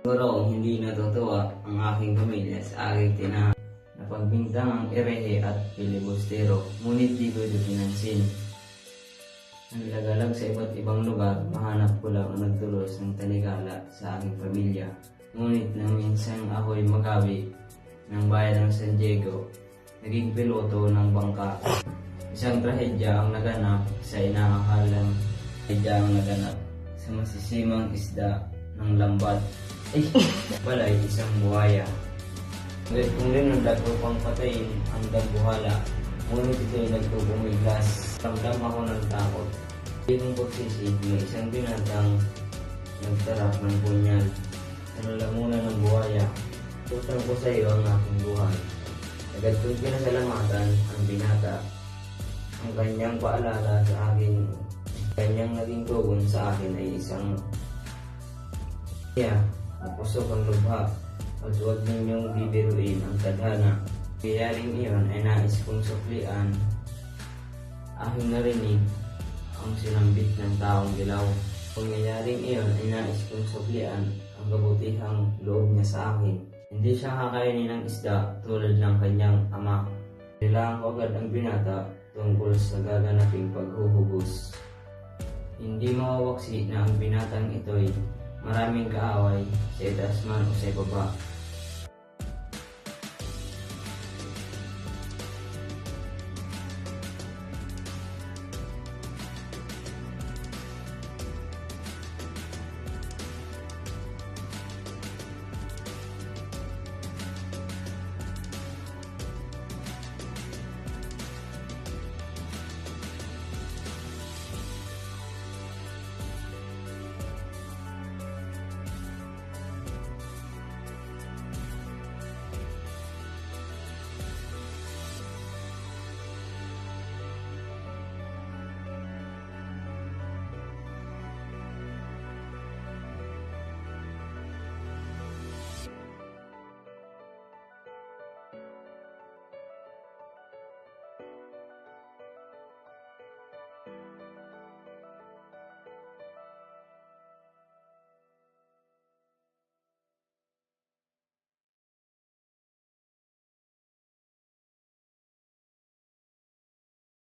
Siguro hindi natutuwa ang aking pamilya sa aking tinahan na pagbintang ang erehe at pilibustero, ngunit di ko ito pinansin. Naglagalag sa iba't ibang lugar, mahanap ko lang ang nagtulos ng taligala sa aking pamilya. Ngunit nang minsan ako'y magawi ng bayan ng San Diego, naging piloto ng bangka. Isang trahedya ang naganap sa inaakalang trahedya ang naganap sa masisimang isda ng lambat. Balay, isang buhaya. Kung rinundag upang patayin ang dambuhala, ngunit ito'y nagpupumiglas. Ramdam ako ng takot. Hindi kong pagsisig na isang binatang nagtarap ng punyal. Nalalamunan ng buhaya. Tutang ko sa iyo ang aking buhay. Agad kong pinasalamatan ang binata. Ang kanyang paalala sa akin, kanyang naging tugon sa akin ay isang napusok ang lubha. At huwag ninyong bibiruin ang tadhana. Piyaring iyon ay nais kong suklian. Aking narinig ang sinambit ng taong dilaw. Pangyayaring iyon ay nais kong suklian ang kabutihang loob niya sa akin. Hindi siya kakainin ng isda tulad ng kanyang ama. Kailangan ko agad ang binata tungkol sa gaganaping paghuhubos. Hindi mawawaksi na ang binatang ito'y maraming kaaway sa itaas man o sa ibaba.